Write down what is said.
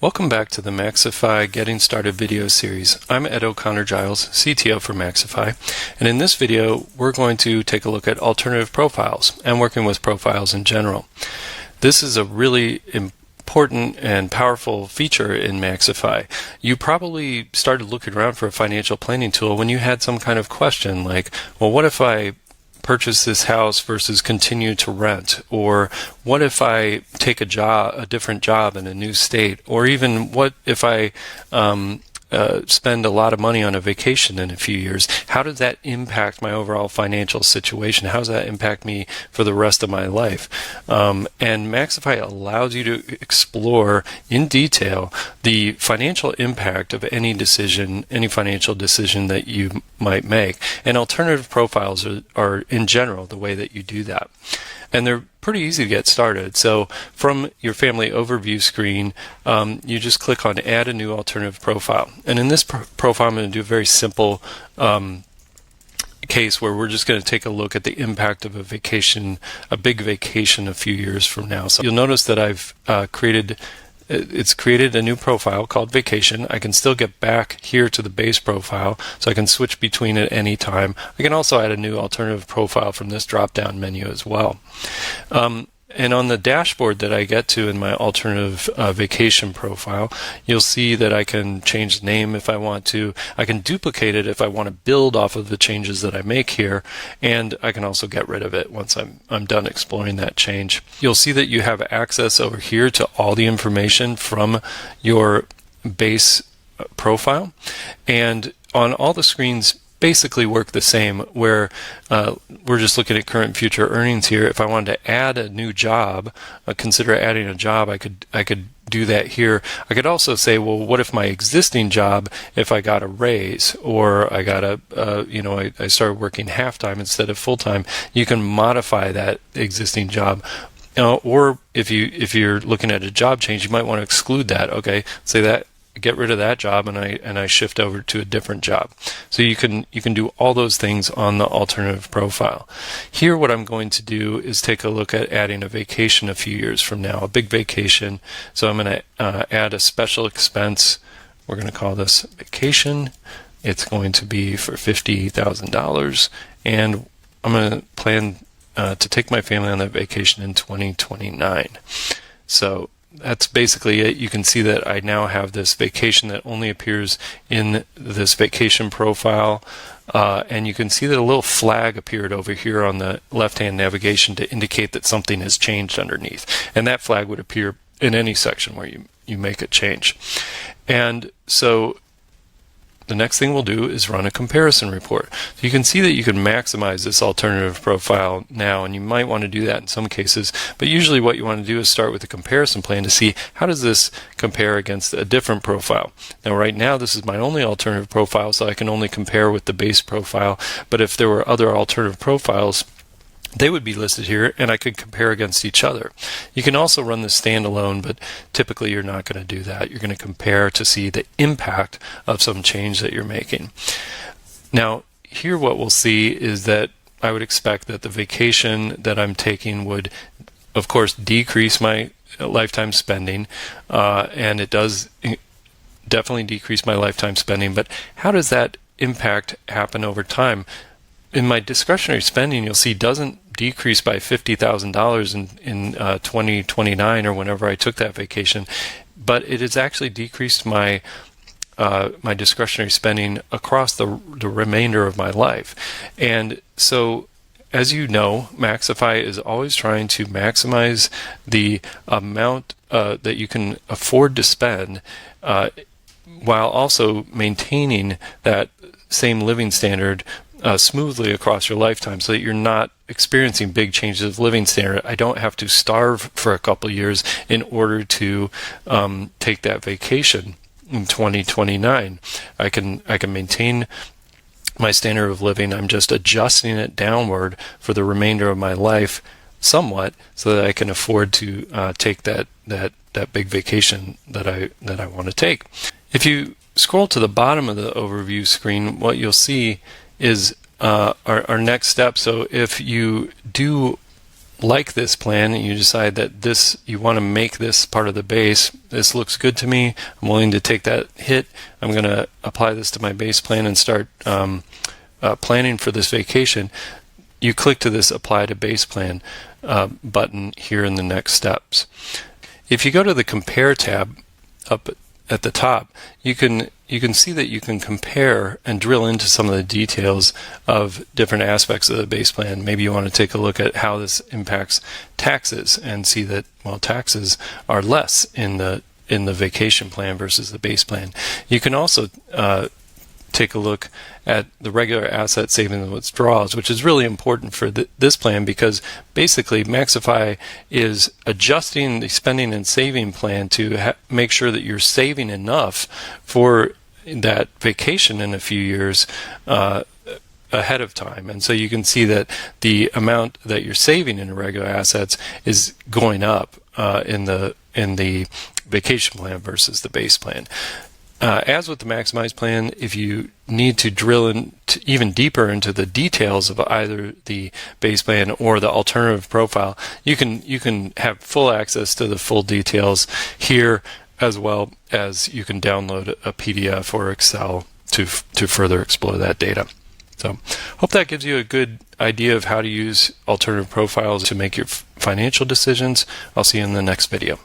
Welcome back to the MaxiFi Getting Started video series. I'm Ed O'Connor-Giles, CTO for MaxiFi, and in this video we're going to take a look at alternative profiles and working with profiles in general. This is a really important and powerful feature in MaxiFi. You probably started looking around for a financial planning tool when you had some kind of question like, well, what if I purchase this house versus continue to rent? Or what if I take a different job in a new state? Or even what if I spend a lot of money on a vacation in a few years? How does that impact my overall financial situation? How does that impact me for the rest of my life? And MaxiFi allows you to explore in detail the financial impact of any decision, any financial decision that you might make. And alternative profiles are in general the way that you do that. And they're pretty easy to get started. So from your family overview screen, you just click on add a new alternative profile. And in this profile, I'm going to do a very simple case where we're just going to take a look at the impact of a vacation, a big vacation a few years from now. So you'll notice that I've created a new profile called vacation. I can still get back here to the base profile, so I can switch between at any time. I can also add a new alternative profile from this drop-down menu as well. And on the dashboard that I get to in my alternative vacation profile, you'll see that I can change the name if I want to. I can duplicate it if I want to build off of the changes that I make here, and I can also get rid of it once I'm done exploring that change. You'll see that you have access over here to all the information from your base profile, and on all the screens basically work the same, where we're just looking at current and future earnings here. If I wanted to add a new job, consider adding a job, I could do that here. I could also say, well, what if my existing job, if I got a raise, or I got I started working half-time instead of full-time, you can modify that existing job. Or if you're looking at a job change, you might want to exclude that. Okay, say that, get rid of that job, and I shift over to a different job. So you can do all those things on the alternative profile. Here, what I'm going to do is take a look at adding a vacation a few years from now, a big vacation. So I'm going to add a special expense. We're going to call this vacation. It's going to be for $50,000, and I'm going to plan to take my family on that vacation in 2029. So that's basically it. You can see that I now have this vacation that only appears in this vacation profile, and you can see that a little flag appeared over here on the left-hand navigation to indicate that something has changed underneath, and that flag would appear in any section where you make a change. And so the next thing we'll do is run a comparison report. So you can see that you can maximize this alternative profile now, and you might want to do that in some cases, but usually what you want to do is start with a comparison plan to see how does this compare against a different profile. Now right now this is my only alternative profile, so I can only compare with the base profile, but if there were other alternative profiles, they would be listed here, and I could compare against each other. You can also run this standalone, but typically you're not going to do that. You're going to compare to see the impact of some change that you're making. Now, here what we'll see is that I would expect that the vacation that I'm taking would, of course, decrease my lifetime spending, and it does definitely decrease my lifetime spending, but how does that impact happen over time? In my discretionary spending, you'll see doesn't decrease by $50,000 in 2029 or whenever I took that vacation, but it has actually decreased my my discretionary spending across the remainder of my life. And so, as you know, MaxiFi is always trying to maximize the amount that you can afford to spend, while also maintaining that same living standard smoothly across your lifetime, so that you're not experiencing big changes of living standard. I don't have to starve for a couple years in order to take that vacation in 2029. I can maintain my standard of living. I'm just adjusting it downward for the remainder of my life somewhat, so that I can afford to take that big vacation that I want to take. If you scroll to the bottom of the overview screen, what you'll see is our next step. So if you do like this plan and you decide that you want to make this part of the base, this looks good to me, I'm willing to take that hit, I'm going to apply this to my base plan and start planning for this vacation, you click to this Apply to Base Plan button here in the next steps. If you go to the Compare tab up at the top, you can see that you can compare and drill into some of the details of different aspects of the base plan. Maybe you want to take a look at how this impacts taxes and see that, well, taxes are less in the vacation plan versus the base plan. You can also take a look at the regular asset savings and withdrawals, which is really important for this plan, because basically MaxiFi is adjusting the spending and saving plan to make sure that you're saving enough for that vacation in a few years ahead of time. And so you can see that the amount that you're saving in regular assets is going up in the vacation plan versus the base plan. As with the Maximize plan, if you need to drill even deeper into the details of either the base plan or the alternative profile, you can have full access to the full details here, as well as you can download a PDF or Excel to further explore that data. So hope that gives you a good idea of how to use alternative profiles to make your financial decisions. I'll see you in the next video.